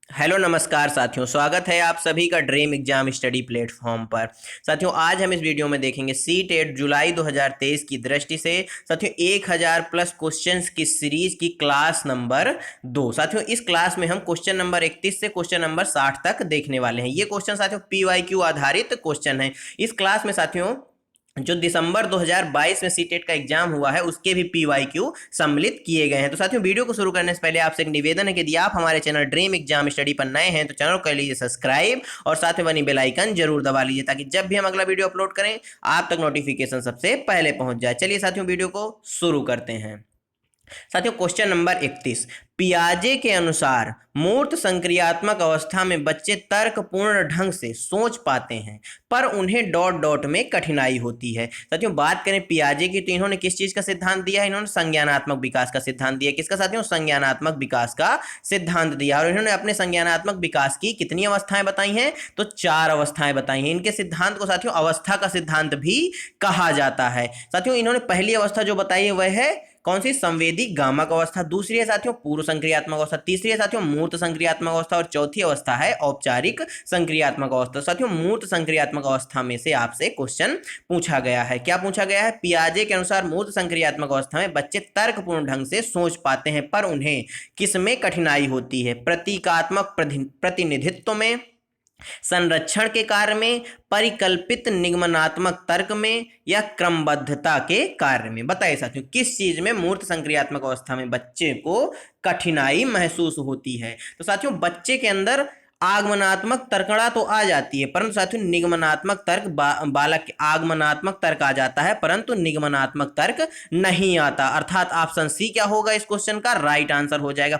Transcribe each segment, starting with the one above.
Hello नमस्कार साथियों, स्वागत है आप सभी का ड्रीम एग्जाम स्टडी प्लेटफॉर्म पर। साथियों, आज हम इस वीडियो में देखेंगे सी टेट जुलाई 2023 की दृष्टि से साथियों 1000 प्लस क्वेश्चंस की सीरीज की क्लास नंबर 2। साथियों, इस क्लास में हम क्वेश्चन नंबर 31 से क्वेश्चन नंबर 60 तक देखने वाले हैं। ये क्वेश्चन साथियों PYQ आधारित क्वेश्चन है। इस क्लास में साथियों जो दिसंबर 2022 में सीटेट का एग्जाम हुआ है उसके भी PYQ सम्मिलित किए गए हैं। तो साथियों, वीडियो को शुरू करने से पहले आपसे एक निवेदन है कि यदि आप हमारे चैनल ड्रीम एग्जाम स्टडी पर नए हैं तो चैनल को कर लीजिए सब्सक्राइब और साथ में बनी बेल आइकन जरूर दबा लीजिए ताकि जब भी हम अगला वीडियो अपलोड करें आप तक नोटिफिकेशन सबसे पहले पहुंच जाए। चलिए साथियों, वीडियो को शुरू करते हैं। साथियों, क्वेश्चन नंबर 31, पियाजे के अनुसार मूर्त संक्रियात्मक अवस्था में बच्चे तर्कपूर्ण ढंग से सोच पाते हैं पर उन्हें डॉट डॉट में कठिनाई होती है। साथियों, बात करें पियाजे की तो इन्होंने किस चीज का सिद्धांत दिया है? इन्होंने संज्ञानात्मक विकास का सिद्धांत दिया। किसका साथियों? संज्ञानात्मक विकास का सिद्धांत दिया। और इन्होंने अपने संज्ञानात्मक विकास की कितनी अवस्थाएं बताई हैं? तो 4 अवस्थाएं बताई हैं। इनके सिद्धांत को साथियों अवस्था का सिद्धांत भी कहा जाता है। साथियों, इन्होंने पहली अवस्था जो बताई है वह है कौन सी? संवेदी गामक अवस्था। दूसरी है साथियों पूर्व संक्रियात्मक अवस्था। तीसरी है साथियों मूर्त संक्रियात्मक अवस्था और चौथी अवस्था है औपचारिक संक्रियात्मक अवस्था। साथियों, मूर्त संक्रियात्मक अवस्था में से आपसे क्वेश्चन पूछा गया है। क्या पूछा गया है? पियाजे के अनुसार मूर्त संक्रियात्मक अवस्था में बच्चे तर्कपूर्ण ढंग से सोच पाते हैं पर उन्हें किसमें कठिनाई होती है? प्रतीकात्मक प्रतिनिधित्व में, संरक्षण के कार्य में, परिकल्पित निगमनात्मक तर्क में या क्रमबद्धता के कार्य में। बताइए साथियों, किस चीज में मूर्त संक्रियात्मक अवस्था में बच्चे को कठिनाई महसूस होती है? तो साथियों, बच्चे के अंदर आगमनात्मक तर्कणा तो आ जाती है परंतु साथियों निगमनात्मक तर्क बालक आगमनात्मक तर्क आ जाता है परंतु निगमनात्मक तर्क नहीं आता। अर्थात ऑप्शन सी क्या होगा इस क्वेश्चन का? राइट आंसर हो जाएगा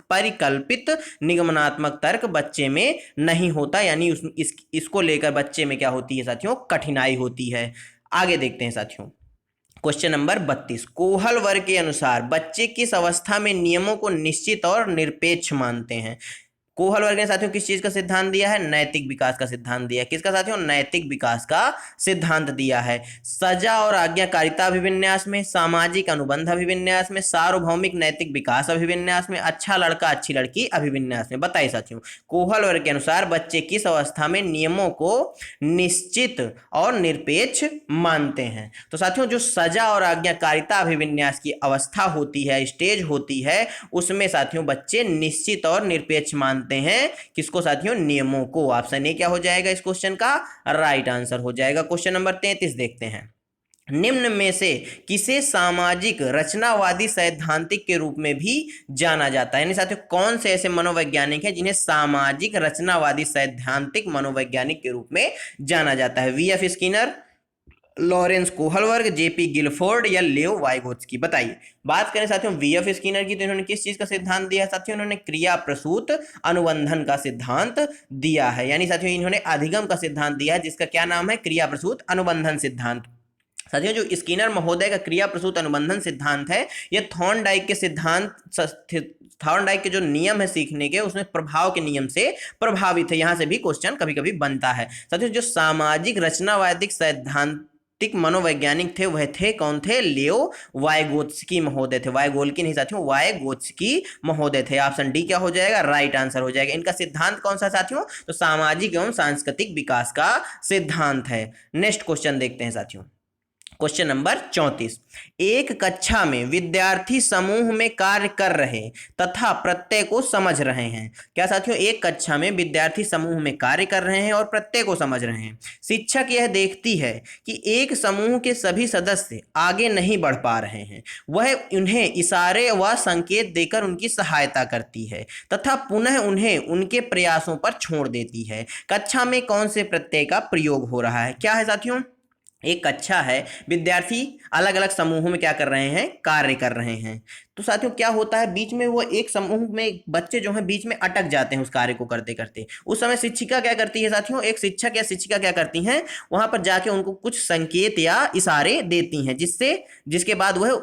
परिकल्पित निगमनात्मक तर्क बच्चे में नहीं होता, यानी इसको लेकर बच्चे में क्या होती है साथियों? कठिनाई होती है। आगे देखते हैं साथियों, क्वेश्चन नंबर 32, कोहल वर्ग के अनुसार बच्चे किस अवस्था में नियमों को निश्चित और निरपेक्ष मानते हैं? कोहल वर्ग ने साथियों किस चीज का सिद्धांत दिया है? नैतिक विकास का सिद्धांत दिया है। किसका साथियों? नैतिक विकास का सिद्धांत दिया है। सजा और आज्ञाकारिता अभिविन्यास में, सामाजिक अनुबंध अभिविन्यास में, सार्वभौमिक नैतिक विकास अभिविन्यास में, अच्छा लड़का अच्छी लड़की अभिविन्यास में। बताइए साथियों, कोहल वर्ग के अनुसार बच्चे किस अवस्था में नियमों को निश्चित और निरपेक्ष मानते हैं? तो साथियों, जो सजा और आज्ञाकारिता अभिविन्यास की अवस्था होती है, स्टेज होती है, उसमें साथियों बच्चे निश्चित और निरपेक्ष मानते हैं। किसको साथियों? नियमों को। ऑप्शन ए क्या हो जाएगा इस क्वेश्चन का? राइट आंसर हो जाएगा। क्वेश्चन नंबर 33 देखते हैं, निम्न में से किसे सामाजिक रचनावादी सैद्धांतिक के रूप में भी जाना जाता है? यानी साथियों कौन से ऐसे मनोवैज्ञानिक हैं जिन्हें सामाजिक रचनावादी सैद्धांतिक मनोवैज्ञानिक के रूप में जाना जाता है? VF Skinner, Lawrence Kohlberg, JP Guilford या लियो वाइगोत्स्की। बताइए। बात करें साथियों VF स्किनर की तो इन्होंने किस चीज का सिद्धांत दिया साथियों? इन्होंने क्रिया प्रसूत अनुबंधन का सिद्धांत दिया है। यानी साथियों इन्होंने अधिगम का सिद्धांत दिया है जिसका क्या नाम है? क्रिया प्रसूत अनुबंधन सिद्धांत। साथियों, जो स्किनर महोदय का क्रिया प्रसूत अनुबंधन सिद्धांत है यह थॉर्नडाइक के सिद्धांत, थॉर्नडाइक के जो नियम है सीखने के उसमें प्रभाव के नियम से प्रभावित है। यहां से भी क्वेश्चन कभी कभी बनता है। साथियों, जो सामाजिक रचनावादी सैद्धांतिक मनोवैज्ञानिक थे वह थे कौन थे? लियो वाइगोत्स्की महोदय थे। वाइगोल्की नहीं साथियों, वाइगोत्स्की महोदय थे। ऑप्शन डी क्या हो जाएगा? राइट आंसर हो जाएगा। इनका सिद्धांत कौन सा साथियों? तो सामाजिक एवं सांस्कृतिक विकास का सिद्धांत है। नेक्स्ट क्वेश्चन देखते हैं साथियों, क्वेश्चन नंबर 34, एक कक्षा में विद्यार्थी समूह में कार्य कर रहे तथा प्रत्यय को समझ रहे हैं। क्या साथियों? एक कक्षा में विद्यार्थी समूह में कार्य कर रहे हैं और प्रत्यय को समझ रहे हैं। शिक्षक यह देखती है कि एक समूह के सभी सदस्य आगे नहीं बढ़ पा रहे हैं, वह उन्हें इशारे व संकेत देकर उनकी सहायता करती है तथा पुनः उन्हें उनके प्रयासों पर छोड़ देती है। कक्षा में कौन से प्रत्यय का प्रयोग हो रहा है? क्या है साथियों? एक कक्षा है, विद्यार्थी अलग अलग समूहों में क्या कर रहे हैं? कार्य कर रहे हैं। तो साथियों क्या होता है? बीच में वो एक समूह में बच्चे जो हैं बीच में अटक जाते हैं उस कार्य को करते करते। उस समय शिक्षिका क्या करती है साथियों? एक शिक्षक या शिक्षिका क्या करती हैं? वहां पर जाके उनको कुछ संकेत या इशारे देती हैं जिसके बाद वह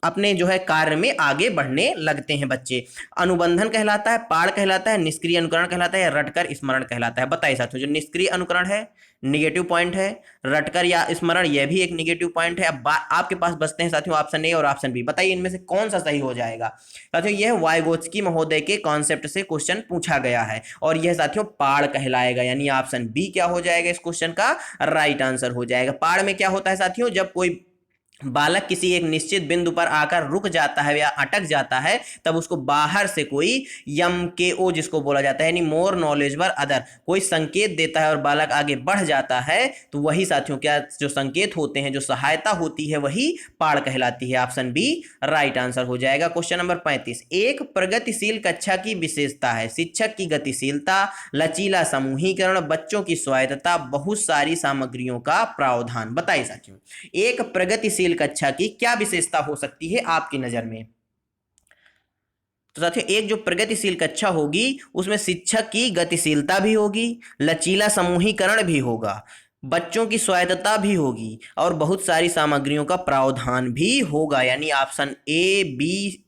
अपने जो है कार्य में आगे बढ़ने लगते हैं बच्चे। अनुबंधन कहलाता है, पाड़ कहलाता है, निष्क्रिय अनुकरण कहलाता है, या रटकर स्मरण कहलाता है। बताइए साथियों, जो निष्क्रिय अनुकरण है निगेटिव पॉइंट है, रटकर या स्मरण यह भी एक निगेटिव पॉइंट है। अब आपके पास बचते हैं साथियों ऑप्शन ए और ऑप्शन बी। बताइए इनमें से कौन सा सही हो जाएगा। साथियों यह वाइगोत्स्की महोदय के कॉन्सेप्ट से क्वेश्चन पूछा गया है और यह साथियों पाड़ कहलाएगा, यानी ऑप्शन बी क्या हो जाएगा इस क्वेश्चन का राइट आंसर हो जाएगा। पाड़ में क्या होता है साथियों, जब कोई बालक किसी एक निश्चित बिंदु पर आकर रुक जाता है या अटक जाता है, तब उसको बाहर से कोई यम के ओ जिसको बोला जाता है, यानी मोर नॉलेजेबल अदर, कोई संकेत देता है और बालक आगे बढ़ जाता है, तो वही साथियों क्या जो संकेत होते हैं, जो सहायता होती है, वही पाड़ कहलाती है। ऑप्शन बी राइट आंसर हो जाएगा। क्वेश्चन नंबर 35, एक प्रगतिशील कक्षा की विशेषता है शिक्षक की गतिशीलता, लचीला समूहीकरण, बच्चों की स्वायत्तता, बहुत सारी सामग्रियों का प्रावधान। बताइए साथियों एक प्रगतिशील कक्षा की क्या विशेषता हो सकती है आपकी नजर में। तो साथियों एक जो प्रगतिशील कक्षा होगी उसमें शिक्षक की गतिशीलता भी होगी, लचीला समूहीकरण भी होगा, बच्चों की स्वायत्तता भी होगी और बहुत सारी सामग्रियों का प्रावधान भी होगा। यानी ऑप्शन ए बी,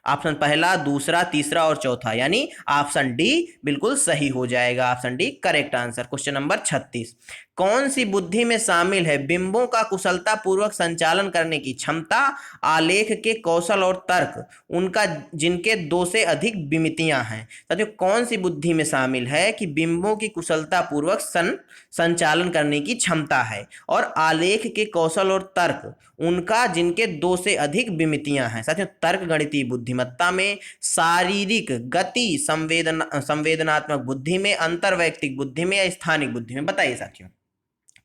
ऑप्शन पहला दूसरा तीसरा और चौथा, यानी ऑप्शन डी बिल्कुल सही हो जाएगा। Option D correct answer. Question number 36, कौन सी बुद्धि में शामिल है बिंबों का कुशलता पूर्वक संचालन करने की क्षमता, आलेख के कौशल और तर्क, उनका जिनके दो से अधिक विमितियां हैं। साथियों कौन सी बुद्धि में शामिल है कि बिंबों की कुशलता पूर्वक संचालन करने की क्षमता है और आलेख के कौशल और तर्क उनका जिनके दो से अधिक विमितियां हैं। साथियों तर्क गणितीय बुद्धिमत्ता में, शारीरिक गति संवेदनात्मक बुद्धि में, अंतर्वैयक्तिक बुद्धि में या स्थानिक बुद्धि में। बताइए साथियों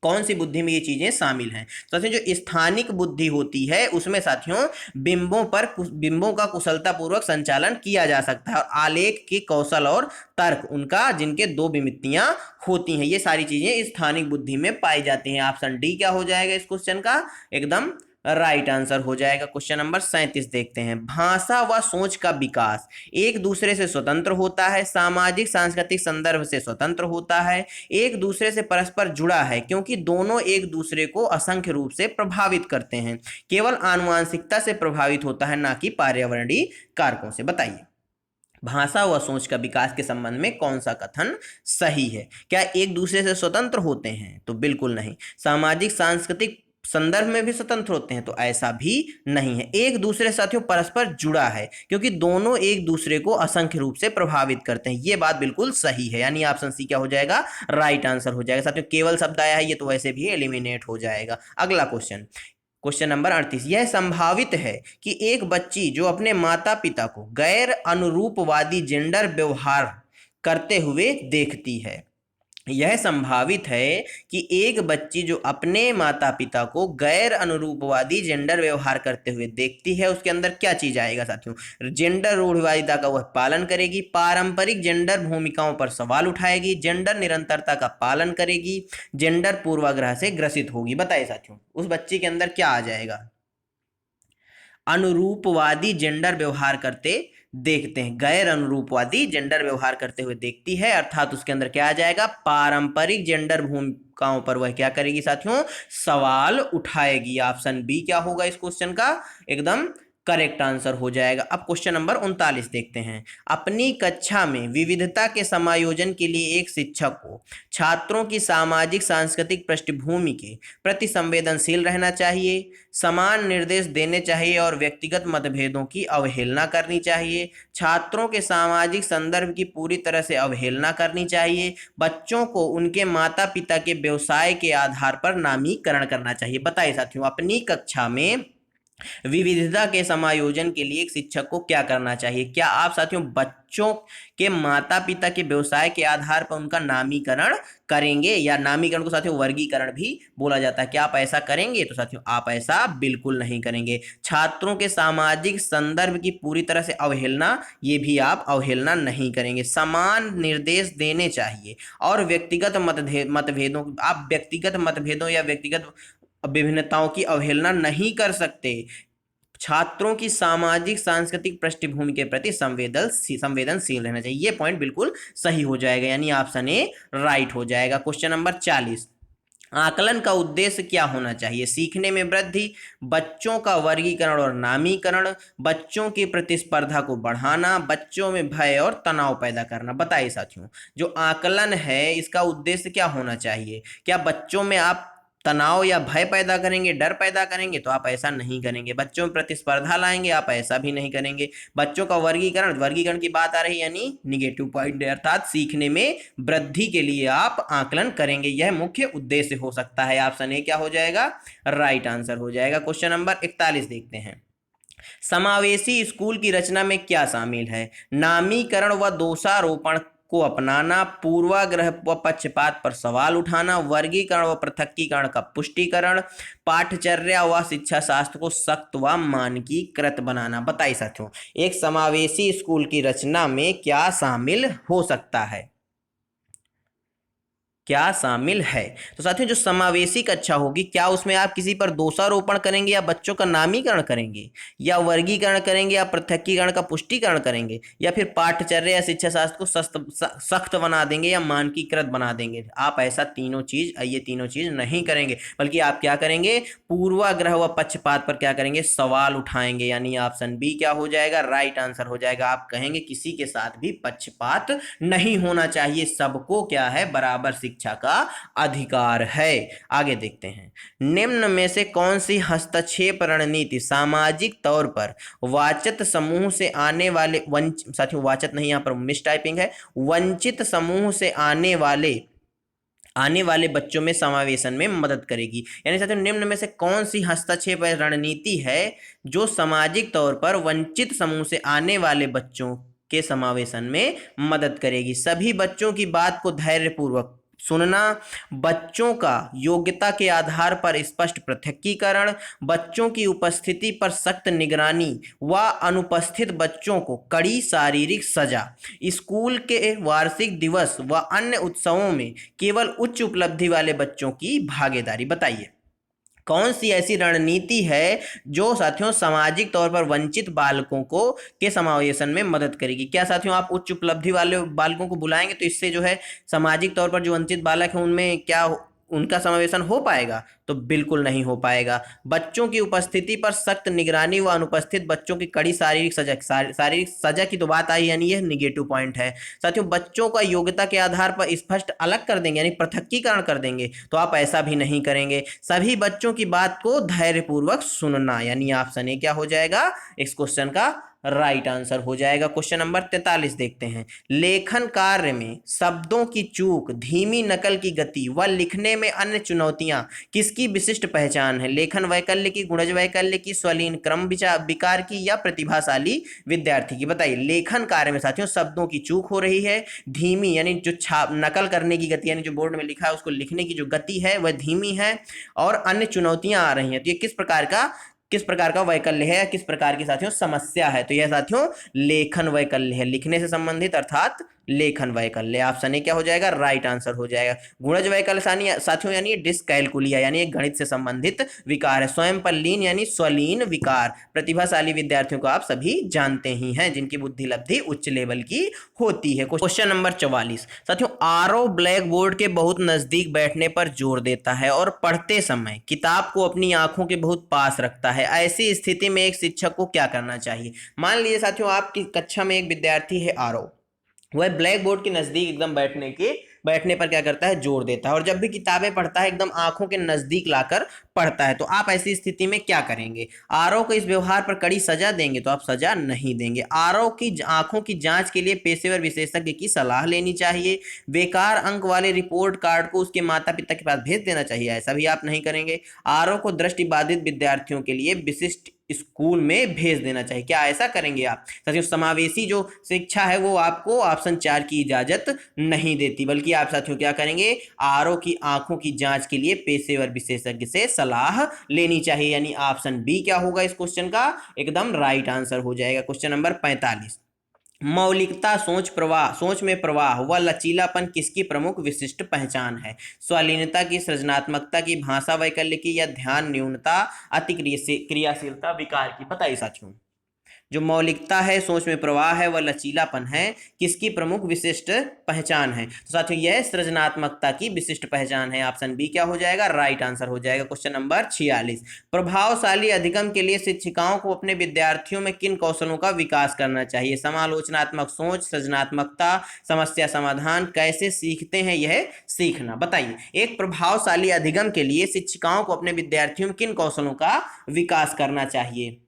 कौन सी बुद्धि में ये चीजें शामिल हैं। साथियों जो स्थानिक बुद्धि होती है उसमें साथियों बिंबों का कुशलतापूर्वक संचालन किया जा सकता है और आलेख के कौशल और तर्क उनका जिनके दो विमितियां होती हैं, ये सारी चीजें स्थानिक बुद्धि में पाई जाती हैं। ऑप्शन डी क्या हो जाएगा इस क्वेश्चन का एकदम राइट आंसर हो जाएगा। क्वेश्चन नंबर 37 देखते हैं, भाषा व सोच का विकास एक दूसरे से स्वतंत्र होता है, सामाजिक सांस्कृतिक संदर्भ से स्वतंत्र होता है, एक दूसरे से परस्पर जुड़ा है क्योंकि दोनों एक दूसरे को असंख्य रूप से प्रभावित करते हैं, केवल आनुवांशिकता से प्रभावित होता है ना कि पर्यावरणीय कारकों से। बताइए भाषा व सोच का विकास के संबंध में कौन सा कथन सही है। क्या एक दूसरे से स्वतंत्र होते हैं, तो बिल्कुल नहीं। सामाजिक सांस्कृतिक संदर्भ में भी स्वतंत्र होते हैं, तो ऐसा भी नहीं है। एक दूसरे साथियों परस्पर जुड़ा है क्योंकि दोनों एक दूसरे को असंख्य रूप से प्रभावित करते हैं, ये बात बिल्कुल सही है, यानी ऑप्शन सी क्या हो जाएगा राइट आंसर हो जाएगा। साथियों केवल शब्द आया है, ये तो वैसे भी एलिमिनेट हो जाएगा। अगला क्वेश्चन, क्वेश्चन नंबर 38, यह संभावित है कि एक बच्ची जो अपने माता पिता को गैर अनुरूपवादी जेंडर व्यवहार करते हुए देखती है, यह संभावित है कि एक बच्ची जो अपने माता पिता को गैर अनुरूपवादी जेंडर व्यवहार करते हुए देखती है, उसके अंदर क्या चीज आएगा साथियों, जेंडर रूढ़िवादिता का वह पालन करेगी, पारंपरिक जेंडर भूमिकाओं पर सवाल उठाएगी, जेंडर निरंतरता का पालन करेगी, जेंडर पूर्वाग्रह से ग्रसित होगी। बताइए साथियों उस बच्ची के अंदर क्या आ जाएगा। अनुरूपवादी जेंडर व्यवहार करते देखते हैं, गैर अनुरूपवादी जेंडर व्यवहार करते हुए देखती है, अर्थात उसके अंदर क्या आ जाएगा पारंपरिक जेंडर भूमिकाओं पर वह क्या करेगी साथियों सवाल उठाएगी। ऑप्शन बी क्या होगा इस क्वेश्चन का एकदम करेक्ट आंसर हो जाएगा। अब क्वेश्चन नंबर 39 देखते हैं, अपनी कक्षा में विविधता के समायोजन के लिए एक शिक्षक को छात्रों की सामाजिक सांस्कृतिक पृष्ठभूमि के प्रति संवेदनशील रहना चाहिए, समान निर्देश देने चाहिए और व्यक्तिगत मतभेदों की अवहेलना करनी चाहिए, छात्रों के सामाजिक संदर्भ की पूरी तरह से अवहेलना करनी चाहिए, बच्चों को उनके माता पिता के व्यवसाय के आधार पर नामीकरण करना चाहिए। बताइए साथियों अपनी कक्षा में विविधता के समायोजन के लिए एक शिक्षक को क्या करना चाहिए। क्या आप साथियों बच्चों के माता पिता के व्यवसाय के आधार पर उनका नामीकरण करेंगे, या नामीकरण को साथियों वर्गीकरण भी बोला जाता है, क्या आप ऐसा करेंगे। तो साथियों आप ऐसा बिल्कुल नहीं करेंगे। छात्रों के सामाजिक संदर्भ की पूरी तरह से अवहेलना, ये भी आप अवहेलना नहीं करेंगे। समान निर्देश देने चाहिए और व्यक्तिगत मतभेदों, आप व्यक्तिगत मतभेदों या व्यक्तिगत विभिन्नताओं की अवहेलना नहीं कर सकते। छात्रों की सामाजिक सांस्कृतिक पृष्ठभूमि के प्रति संवेदनशील रहना चाहिए, ये पॉइंट बिल्कुल सही हो जाएगा, यानी ऑप्शन ए राइट हो जाएगा। क्वेश्चन नंबर 40, आकलन का उद्देश्य क्या होना चाहिए? सीखने में वृद्धि, बच्चों का वर्गीकरण और नामीकरण, बच्चों की प्रतिस्पर्धा को बढ़ाना, बच्चों में भय और तनाव पैदा करना। बताइए साथियों, जो आकलन है इसका उद्देश्य क्या होना चाहिए? क्या बच्चों में आप तनाव या भय पैदा करेंगे, डर पैदा करेंगे? तो आप ऐसा नहीं करेंगे। बच्चों में प्रतिस्पर्धा लाएंगे? आप ऐसा भी नहीं करेंगे। बच्चों का वर्गीकरण, वर्गीकरण की बात आ रही है यानी निगेटिव पॉइंट, अर्थात सीखने में वृद्धि के लिए आप आकलन करेंगे, यह मुख्य उद्देश्य हो सकता है। ऑप्शन ए क्या हो जाएगा? राइट आंसर हो जाएगा। क्वेश्चन नंबर 41 देखते हैं। समावेशी स्कूल की रचना में क्या शामिल है? नामीकरण व दोषारोपण को अपनाना, पूर्वाग्रह व पक्षपात पर सवाल उठाना, वर्गीकरण व पृथक्कीकरण का पुष्टिकरण, पाठचर्या व शिक्षा शास्त्र को सख्त व मानकीकृत बनाना। बताइए साथियों, एक समावेशी स्कूल की रचना में क्या शामिल हो सकता है? क्या शामिल है? तो साथियों, जो समावेशी कक्षा होगी, क्या उसमें आप किसी पर दोषारोपण करेंगे या बच्चों का नामीकरण करेंगे, या वर्गीकरण करेंगे, या पृथक्कीकरण का पुष्टिकरण करेंगे, या फिर पाठचर्या या शिक्षा शास्त्र को सख्त बना देंगे या मानकीकृत बना देंगे? आप ऐसा ये तीनों चीज नहीं करेंगे, बल्कि आप क्या करेंगे? पूर्वाग्रह व पक्षपात पर क्या करेंगे? सवाल उठाएंगे, यानी ऑप्शन बी क्या हो जाएगा? राइट आंसर हो जाएगा। आप कहेंगे किसी के साथ भी पक्षपात नहीं होना चाहिए, सबको क्या है? बराबर शिक्षा का अधिकार है। आगे देखते हैं, निम्न में से कौन सी हस्तक्षेप रणनीति सामाजिक तौर पर वाचित समूह से आने वाले साथियों वाचित नहीं, यहां पर मिस टाइपिंग है, वंचित समूह से आने वाले बच्चों में समावेशन में मदद करेगी? यानी साथियों, निम्न में से कौन सी हस्तक्षेप रणनीति है जो सामाजिक तौर पर वंचित समूह से आने वाले बच्चों के समावेशन में मदद करेगी? सभी बच्चों की बात को धैर्यपूर्वक सुनना, बच्चों का योग्यता के आधार पर स्पष्ट पृथक्कीकरण, बच्चों की उपस्थिति पर सख्त निगरानी व अनुपस्थित बच्चों को कड़ी शारीरिक सजा, स्कूल के वार्षिक दिवस व अन्य उत्सवों में केवल उच्च उपलब्धि वाले बच्चों की भागीदारी। बताइए, कौन सी ऐसी रणनीति है जो साथियों सामाजिक तौर पर वंचित बालकों को के समावेशन में मदद करेगी? क्या साथियों आप उच्च उपलब्धि वाले बालकों को बुलाएंगे तो इससे जो है सामाजिक तौर पर जो वंचित बालक हैं उनमें क्या उनका समावेशन हो पाएगा? तो बिल्कुल नहीं हो पाएगा। बच्चों की उपस्थिति पर सख्त निगरानी व अनुपस्थित बच्चों की कड़ी शारीरिक सजा, शारीरिक सजा की तो बात आई, यानी यह निगेटिव पॉइंट है। साथियों, बच्चों का योग्यता के आधार पर स्पष्ट अलग कर देंगे, यानी पृथक्कीकरण कर देंगे, तो आप ऐसा भी नहीं करेंगे। सभी बच्चों की बात को धैर्यपूर्वक सुनना, यानी ऑप्शन ए क्या हो जाएगा? इस क्वेश्चन का राइट आंसर हो जाएगा। क्वेश्चन नंबर 43 देखते हैं, लेखन कार्य में शब्दों की चूक, धीमी नकल की गति व लिखने में अन्य चुनौतियां किसकी विशिष्ट पहचान है? लेखन वैकल्य की, गुणज वैकल्य की, स्वलीन क्रम विकार की, या प्रतिभाशाली विद्यार्थी की? बताइए, लेखन कार्य में साथियों शब्दों की चूक हो रही है, धीमी यानी जो छाप नकल करने की गति, यानी जो बोर्ड में लिखा है उसको लिखने की जो गति है वह धीमी है, और अन्य चुनौतियां आ रही हैं। तो ये किस प्रकार का वैकल्य है, किस प्रकार की साथियों समस्या है? तो यह साथियों लेखन वैकल्य है, लिखने से संबंधित, अर्थात लेखन वैकल्य। ऑप्शन ए क्या हो जाएगा? राइट आंसर हो जाएगा। गुणज वैकल्य साथियों यानी डिसकैलकुलिया, यानी एक गणित से संबंधित विकार है। स्वयं पर लीन यानी स्वलीन विकार, प्रतिभाशाली विद्यार्थियों को आप सभी जानते ही हैं, जिनकी बुद्धि लब्धि उच्च लेवल की होती है। क्वेश्चन नंबर 44 साथियों, आरव ब्लैक बोर्ड के बहुत नजदीक बैठने पर जोर देता है और पढ़ते समय किताब को अपनी आंखों के बहुत पास रखता है। ऐसी स्थिति में एक शिक्षक को क्या करना चाहिए? मान लीजिए साथियों, आपकी कक्षा में एक विद्यार्थी है आरव, वह ब्लैक बोर्ड के नजदीक एकदम बैठने पर क्या करता है? जोर देता है, और जब भी किताबें पढ़ता है एकदम आंखों के नजदीक लाकर पढ़ता है। तो आप ऐसी स्थिति में क्या करेंगे? आरव को इस व्यवहार पर कड़ी सजा देंगे? तो आप सजा नहीं देंगे। आरव की आंखों की जांच के लिए पेशेवर विशेषज्ञ की सलाह लेनी चाहिए। बेकार अंक वाले रिपोर्ट कार्ड को उसके माता पिता के पास भेज देना चाहिए? ऐसा भी आप नहीं करेंगे। आरव को दृष्टिबाधित विद्यार्थियों के लिए विशिष्ट स्कूल में भेज देना चाहिए? क्या ऐसा करेंगे आप? साथियों, समावेशी जो शिक्षा है वो आपको ऑप्शन 4 की इजाजत नहीं देती, बल्कि आप साथियों क्या करेंगे? आरओ की आंखों की जांच के लिए पेशेवर विशेषज्ञ से सलाह लेनी चाहिए, यानी ऑप्शन बी क्या होगा इस क्वेश्चन का? एकदम राइट आंसर हो जाएगा। क्वेश्चन नंबर 45, मौलिकता, सोच में प्रवाह व लचीलापन किसकी प्रमुख विशिष्ट पहचान है? स्वालीनता की, सृजनात्मकता की, भाषा वैकल्य की, या ध्यान न्यूनता, अति क्रियाशीलता विकार की? बताइए साथियों। जो मौलिकता है, सोच में प्रवाह है, वह लचीलापन है, किसकी प्रमुख विशिष्ट पहचान है? तो साथियों यह सृजनात्मकता की विशिष्ट पहचान है। ऑप्शन बी क्या हो जाएगा? राइट आंसर हो जाएगा। क्वेश्चन नंबर 46, प्रभावशाली अधिगम के लिए शिक्षिकाओं को अपने विद्यार्थियों में किन कौशलों का विकास करना चाहिए? समालोचनात्मक सोच, सृजनात्मकता, समस्या समाधान, कैसे सीखते हैं यह सीखना। बताइए, एक प्रभावशाली अधिगम के लिए शिक्षिकाओं को अपने विद्यार्थियों में किन कौशलों का विकास करना चाहिए?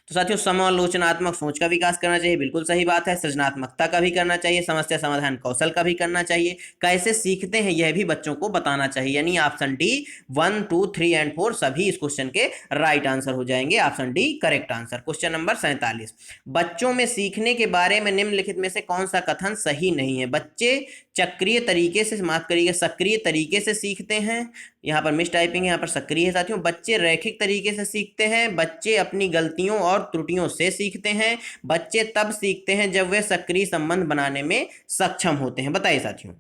तो साथियों समालोचनात्मक सोच का विकास करना चाहिए, बिल्कुल सही बात है। सृजनात्मकता का भी करना चाहिए, समस्या समाधान कौशल का भी करना चाहिए, कैसे सीखते हैं यह भी बच्चों को बताना चाहिए। यानी ऑप्शन डी 1, 2, 3 एंड 4 सभी इस क्वेश्चन के राइट आंसर हो जाएंगे। Option D correct answer. Question number 47, बच्चों में सीखने के बारे में निम्नलिखित में से कौन सा कथन सही नहीं है? बच्चे चक्रीय तरीके से, माफ करिएगा, सक्रिय तरीके से सीखते हैं। यहाँ पर मिस टाइपिंग है, यहाँ पर सक्रिय है साथियों। बच्चे रैखिक तरीके से सीखते हैं, बच्चे अपनी गलतियों और त्रुटियों से सीखते हैं, बच्चे तब सीखते हैं जब वे सक्रिय संबंध बनाने में सक्षम होते हैं। बताइए साथियों,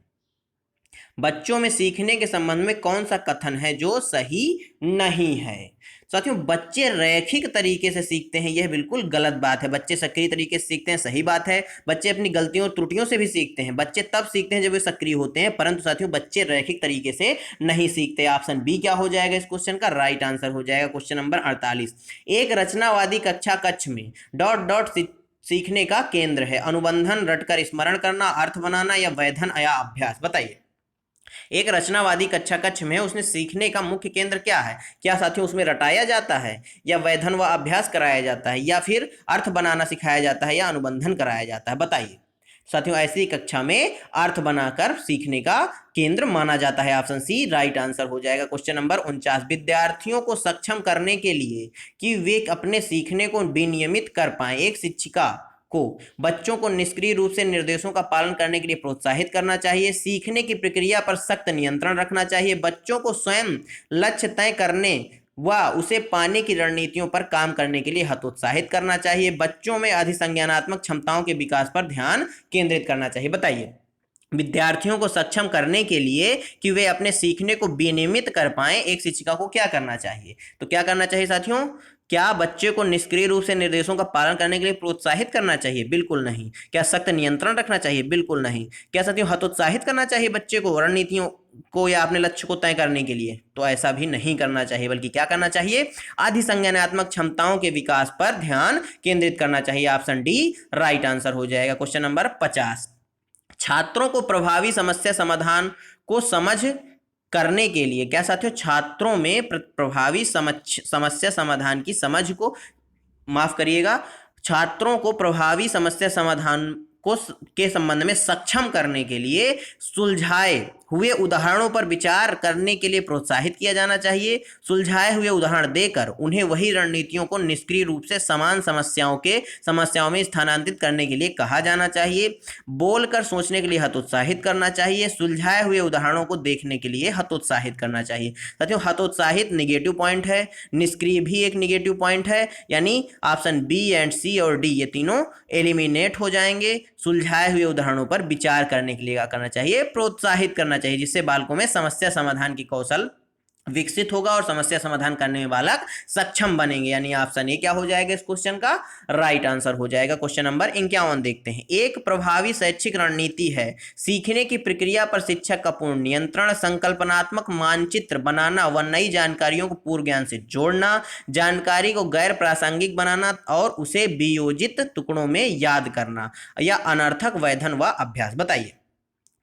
बच्चों में सीखने के संबंध में कौन सा कथन है जो सही नहीं है? साथियों बच्चे रैखिक तरीके से सीखते हैं, यह बिल्कुल गलत बात है। बच्चे सक्रिय तरीके से सीखते हैं, सही बात है। बच्चे अपनी गलतियों और त्रुटियों से भी सीखते हैं, बच्चे तब सीखते हैं जब वे सक्रिय होते हैं, परंतु साथियों बच्चे रैखिक तरीके से नहीं सीखते। ऑप्शन बी क्या हो जाएगा इस क्वेश्चन का? राइट आंसर हो जाएगा। क्वेश्चन नंबर 48, एक रचनावादी कक्षा कक्ष में डॉट डॉट सीखने का केंद्र है? अनुबंधन, रटकर स्मरण करना, अर्थ बनाना, या वैधन या अभ्यास। बताइए, एक रचनावादी कक्षा कक्ष में उसने सीखने का मुख्य केंद्र क्या है? क्या साथियों उसमें रटाया जाता है, या वैधन व अभ्यास कराया जाता है, या फिर अर्थ बनाना सिखाया जाता है, या अनुबंधन कराया जाता है? बताइए साथियों, ऐसी कक्षा में अर्थ बनाकर सीखने का केंद्र माना जाता है। ऑप्शन सी राइट आंसर हो जाएगा। क्वेश्चन नंबर 49, विद्यार्थियों को सक्षम करने के लिए कि वे अपने सीखने को विनियमित कर पाए, एक शिक्षिका को बच्चों को निष्क्रिय रूप से निर्देशों का पालन करने के लिए प्रोत्साहित करना चाहिए, सीखने की प्रक्रिया पर सख्त नियंत्रण रखना चाहिए, बच्चों को स्वयं लक्ष्य तय करने व उसे पाने की रणनीतियों पर काम करने के लिए हतोत्साहित करना चाहिए, बच्चों में अधिसंज्ञानात्मक क्षमताओं के विकास पर ध्यान केंद्रित करना चाहिए। बताइए, विद्यार्थियों को सक्षम करने के लिए कि वे अपने सीखने को विनियमित कर पाएं, एक शिक्षिका को क्या करना चाहिए? तो क्या करना चाहिए साथियों? क्या बच्चे को निष्क्रिय रूप से निर्देशों का पालन करने के लिए प्रोत्साहित करना चाहिए? बिल्कुल नहीं। क्या सख्त नियंत्रण रखना चाहिए? बिल्कुल नहीं। क्या साथियों हतोत्साहित करना चाहिए बच्चे को रणनीतियों को या अपने लक्ष्य को तय करने के लिए? तो ऐसा भी नहीं करना चाहिए, बल्कि क्या करना चाहिए? अधिसंज्ञानात्मक क्षमताओं के विकास पर ध्यान केंद्रित करना चाहिए। ऑप्शन डी राइट आंसर हो जाएगा। क्वेश्चन नंबर 50, छात्रों को प्रभावी समस्या समाधान को समझ करने के लिए, क्या साथियों छात्रों में प्रभावी समस्या समाधान की समझ को, माफ करिएगा, छात्रों को प्रभावी समस्या समाधान को के संबंध में सक्षम करने के लिए सुलझाए हुए उदाहरणों पर विचार करने के लिए प्रोत्साहित किया जाना चाहिए, सुलझाए हुए उदाहरण देकर उन्हें वही रणनीतियों को निष्क्रिय रूप से समान समस्याओं में स्थानांतरित करने के लिए कहा जाना चाहिए, बोलकर सोचने के लिए हतोत्साहित करना चाहिए, सुलझाए हुए उदाहरणों को देखने के लिए हतोत्साहित करना चाहिए। साथियों हतोत्साहित निगेटिव पॉइंट है, निष्क्रिय भी एक निगेटिव पॉइंट है, यानी ऑप्शन बी एंड सी और डी ये तीनों एलिमिनेट हो जाएंगे। सुलझाए हुए उदाहरणों पर विचार करने के लिए क्या करना चाहिए? प्रोत्साहित करना चाहिए, जिससे बालकों में समस्या समाधान की कौशल विकसित होगा और समस्या समाधान करने में बालक सक्षम बनेंगे। यानी ऑप्शन ए क्या हो जाएगा इस क्वेश्चन का? राइट आंसर हो जाएगा। क्वेश्चन नंबर 51 देखते हैं, एक प्रभावी शैक्षिक रणनीति है सीखने की प्रक्रिया पर शिक्षक का पूर्ण नियंत्रण, संकल्पनात्मक मानचित्र बनाना व नई जानकारियों को पूर्व ज्ञान से जोड़ना, जानकारी को गैर प्रासंगिक बनाना और उसे वियोजित टुकड़ों में याद करना, या अनर्थक वैधन व अभ्यास। बताइए,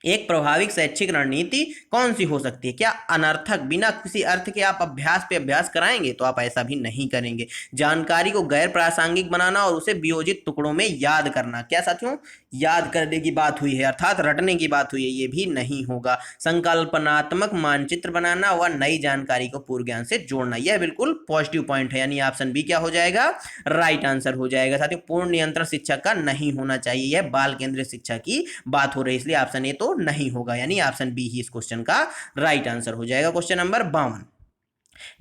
एक प्रभाविक शैक्षिक रणनीति कौन सी हो सकती है? क्या अनर्थक बिना किसी अर्थ के आप अभ्यास पे अभ्यास कराएंगे? तो आप ऐसा भी नहीं करेंगे। जानकारी को गैर प्रासंगिक बनाना और उसे वियोजित टुकड़ों में याद करना, क्या साथियों याद करने की बात हुई है, अर्थात रटने की बात हुई है, ये भी नहीं होगा। संकल्पनात्मक मानचित्र बनाना व नई जानकारी को पूर्व ज्ञान से जोड़ना, यह बिल्कुल पॉजिटिव पॉइंट है, यानी ऑप्शन बी क्या हो जाएगा? राइट आंसर हो जाएगा। साथियों पूर्ण नियंत्रण शिक्षक का नहीं होना चाहिए, यह बाल केंद्रित शिक्षा की बात हो रही है, इसलिए ऑप्शन ए तो नहीं होगा, यानी ऑप्शन बी ही इस क्वेश्चन का राइट आंसर हो जाएगा। क्वेश्चन नंबर 52,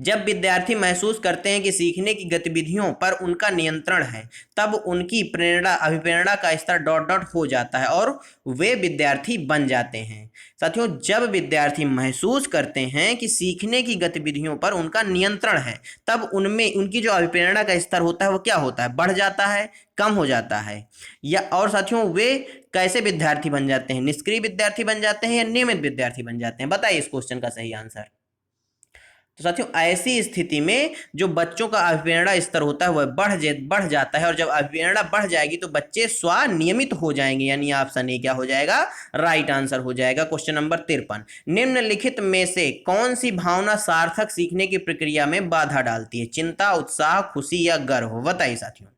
जब विद्यार्थी महसूस करते हैं कि सीखने की गतिविधियों पर उनका नियंत्रण है, तब उनकी प्रेरणा अभिप्रेरणा का स्तर डॉट डॉट हो जाता है और वे विद्यार्थी बन जाते हैं। साथियों, जब विद्यार्थी महसूस करते हैं कि सीखने की गतिविधियों पर उनका नियंत्रण है, तब उनमें उनकी जो अभिप्रेरणा का स्तर होता है वो क्या होता है, बढ़ जाता है, कम हो जाता है। या और साथियों, वे कैसे विद्यार्थी बन जाते हैं, निष्क्रिय विद्यार्थी बन जाते हैं या नियमित विद्यार्थी बन जाते हैं? बताइए इस क्वेश्चन का सही आंसर। तो साथियों, ऐसी स्थिति में जो बच्चों का अभिप्रेरणा स्तर होता है वह बढ़ जाता है, और जब अभिप्रेरणा बढ़ जाएगी तो बच्चे स्वनियमित हो जाएंगे, यानी ऑप्शन ए क्या हो जाएगा, राइट आंसर हो जाएगा। क्वेश्चन नंबर 53, निम्नलिखित में से कौन सी भावना सार्थक सीखने की प्रक्रिया में बाधा डालती है? चिंता, उत्साह, खुशी या गर्व? बताइए साथियों,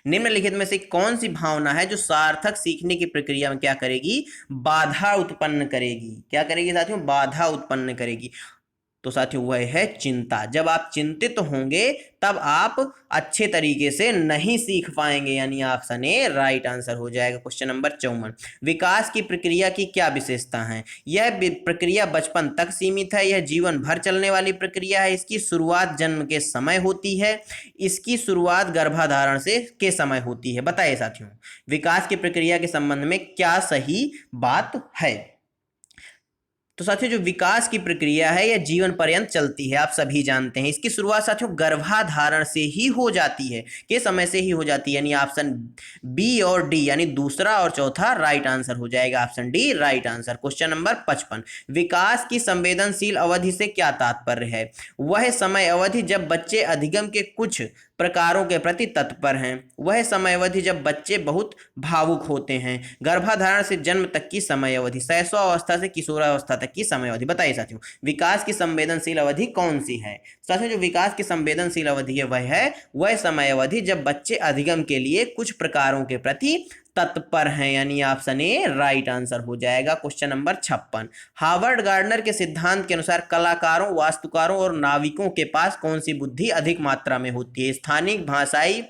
निम्नलिखित में से कौन सी भावना है जो सार्थक सीखने की प्रक्रिया में क्या करेगी, बाधा उत्पन्न करेगी? क्या करेगी साथियों, बाधा उत्पन्न करेगी। तो साथियों, वह है चिंता। जब आप चिंतित होंगे तब आप अच्छे तरीके से नहीं सीख पाएंगे, यानी ऑप्शन ए राइट आंसर हो जाएगा। क्वेश्चन नंबर 54, विकास की प्रक्रिया की क्या विशेषता है? यह प्रक्रिया बचपन तक सीमित है, यह जीवन भर चलने वाली प्रक्रिया है, इसकी शुरुआत जन्म के समय होती है, इसकी शुरुआत गर्भाधारण से के समय होती है? बताइए साथियों, विकास की प्रक्रिया के संबंध में क्या सही बात है? तो साथियों, जो विकास की प्रक्रिया है यह जीवन पर्यंत चलती है, आप सभी जानते हैं। इसकी शुरुआत साथियों गर्भाधारण से ही हो जाती है, के समय से ही हो जाती है, यानी ऑप्शन बी और डी, यानी दूसरा और चौथा राइट आंसर हो जाएगा, option D right answer. Question number 55, विकास की संवेदनशील अवधि से क्या तात्पर्य है? वह समय अवधि जब बच्चे अधिगम के कुछ प्रकारों के प्रति तत्पर हैं, वह समय अवधि जब बच्चे बहुत भावुक होते हैं, गर्भाधारण से जन्म तक की समय अवधि, शैशवावस्था से किशोरावस्था तक की समय अवधि। बताइए साथियों, विकास की संवेदनशील अवधि कौन सी है? साथियों, जो विकास की संवेदनशील अवधि है वह समय अवधि जब बच्चे अधिगम के लिए कुछ प्रकारों के प्रति तत्पर हैं, यानी ऑप्शन ए राइट आंसर हो जाएगा। क्वेश्चन नंबर 56, हार्वर्ड गार्डनर के सिद्धांत के अनुसार कलाकारों, वास्तुकारों और नाविकों के पास कौन सी बुद्धि अधिक मात्रा में होती है? स्थानिक, भाषाई,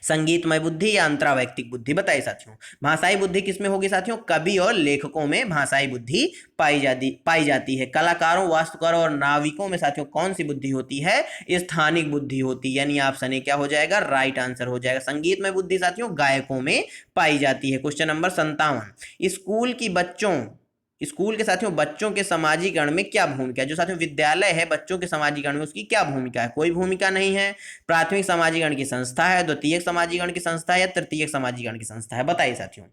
संगीतमय बुद्धि या अंतरावैयक्तिक बुद्धि? बताइए साथियों, भाषाई बुद्धि किसमें होगी साथियों? कवि और लेखकों में भाषाई बुद्धि पाई जाती है। कलाकारों, वास्तुकारों और नाविकों में साथियों कौन सी बुद्धि होती है? स्थानिक बुद्धि होती है, यानी ऑप्शन ए क्या हो जाएगा, राइट आंसर हो जाएगा। संगीतमय बुद्धि साथियों गायकों में पाई जाती है। क्वेश्चन नंबर 57, स्कूल के साथियों बच्चों के समाजीकरण में क्या भूमिका है? जो साथियों विद्यालय है बच्चों के समाजीकरण में उसकी क्या भूमिका है? कोई भूमिका नहीं है। प्राथमिक समाजीकरण की संस्था है, द्वितीयक समाजीकरण की संस्था है या तृतीयक समाजीकरण की संस्था है? बताइए साथियों।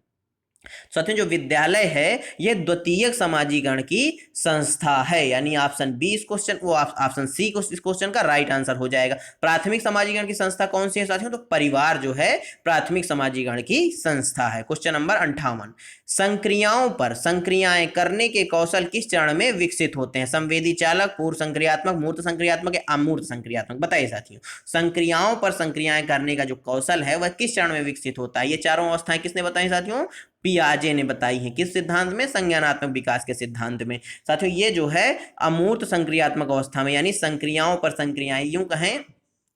साथियों, जो विद्यालय है यह द्वितीयक समाजीकरण की संस्था है, यानी ऑप्शन बी इस क्वेश्चन वो ऑप्शन सी इस क्वेश्चन का राइट आंसर हो जाएगा। प्राथमिक समाजीकरण की संस्था कौन सी है साथियों? तो परिवार जो है प्राथमिक समाजीकरण की संस्था है। क्वेश्चन नंबर 58, संक्रियाओं पर संक्रियाएं करने के कौशल किस चरण में विकसित होते हैं? संवेदी चालक, पूर्व संक्रियात्मक, मूर्त संक्रियात्मक या अमूर्त संक्रियात्मक? बताइए साथियों, संक्रियाओं पर संक्रियाएं करने का जो कौशल है वह किस चरण में विकसित होता है? ये चारों अवस्थाएं किसने बताई साथियों? पियाजे ने बताई है। किस सिद्धांत में? संज्ञानात्मक विकास के सिद्धांत में। साथियों, ये जो है अमूर्त संक्रियात्मक अवस्था में, यानी संक्रियाओं पर संक्रियाएं, यूं कहें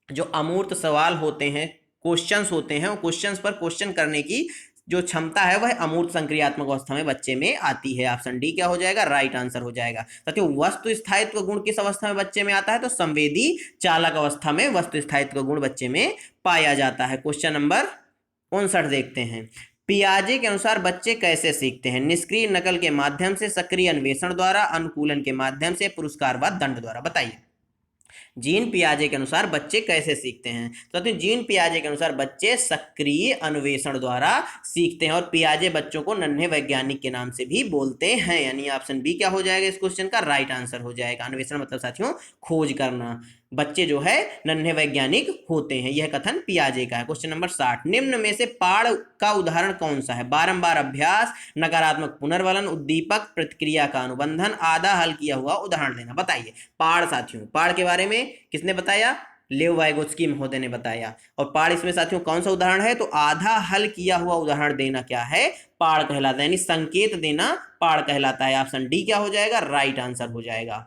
जो अमूर्त सवाल होते हैं, क्वेश्चंस होते हैं, क्वेश्चंस पर क्वेश्चन करने की जो क्षमता है वह अमूर्त संक्रियात्मक अवस्था में बच्चे में आती है। ऑप्शन डी क्या हो जाएगा, राइट आंसर हो जाएगा। साथियों, वस्तु स्थायित्व गुण किस अवस्था में बच्चे में आता है? तो संवेदी चालक अवस्था में वस्तु स्थायित्व गुण बच्चे में पाया जाता है। क्वेश्चन नंबर 59 देखते हैं, पियाजे के अनुसार बच्चे कैसे सीखते हैं? निष्क्रिय नकल के माध्यम से, सक्रिय अन्वेषण द्वारा, अनुकूलन के माध्यम से, पुरस्कार व दंड द्वारा? बताइए, जीन पियाजे के अनुसार बच्चे कैसे सीखते हैं? तो जीन पियाजे के अनुसार बच्चे सक्रिय अन्वेषण द्वारा सीखते हैं, और पियाजे बच्चों को नन्हे वैज्ञानिक के नाम से भी बोलते हैं, यानी ऑप्शन बी क्या हो जाएगा इस क्वेश्चन का राइट आंसर हो जाएगा। अन्वेषण मतलब साथियों खोज करना। बच्चे जो है नन्हे वैज्ञानिक होते हैं, यह कथन पियाजे का है। क्वेश्चन नंबर 60, निम्न में से पाढ़ का उदाहरण कौन सा है? बारंबार अभ्यास, नकारात्मक पुनर्वलन, उद्दीपक, प्रतिक्रिया का अनुबंधन, आधा हल किया हुआ उदाहरण देना। बताइए पाढ़ साथियों, पाढ़ के बारे में किसने बताया? लेव वाइगोत्स्की महोदय ने बताया। और पाढ़ इसमें साथियों कौन सा उदाहरण है? तो आधा हल किया हुआ उदाहरण देना क्या है? पाढ़ कहलाता है, यानी संकेत देना पाढ़ कहलाता है। ऑप्शन डी क्या हो जाएगा, राइट आंसर हो जाएगा।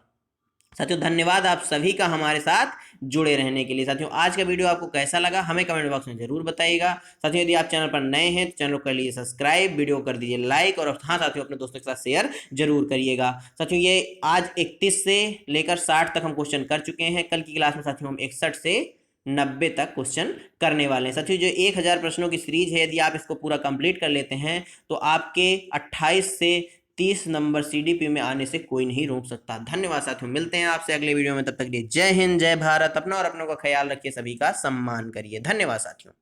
साथियों धन्यवाद आप सभी का हमारे साथ जुड़े रहने के लिए। साथियों आज का वीडियो आपको कैसा लगा हमें कमेंट बॉक्स में जरूर बताइएगा। साथियों यदि आप चैनल पर नए हैं तो चैनल को कर लीजिए सब्सक्राइब, वीडियो कर दीजिए लाइक और हाँ साथियों अपने दोस्तों के साथ शेयर जरूर करिएगा। साथियों ये आज 31 से लेकर 60 तक हम क्वेश्चन कर चुके हैं। कल की क्लास में साथियों हम 61 से 90 तक क्वेश्चन करने वाले हैं। साथियों जो 1000 प्रश्नों की सीरीज है यदि आप इसको पूरा कंप्लीट कर लेते हैं तो आपके 28 से 30 नंबर सीडीपी में आने से कोई नहीं रोक सकता। धन्यवाद साथियों, मिलते हैं आपसे अगले वीडियो में, तब तक के लिए जय हिंद जय भारत। अपना और अपनों का ख्याल रखिए, सभी का सम्मान करिए। धन्यवाद साथियों।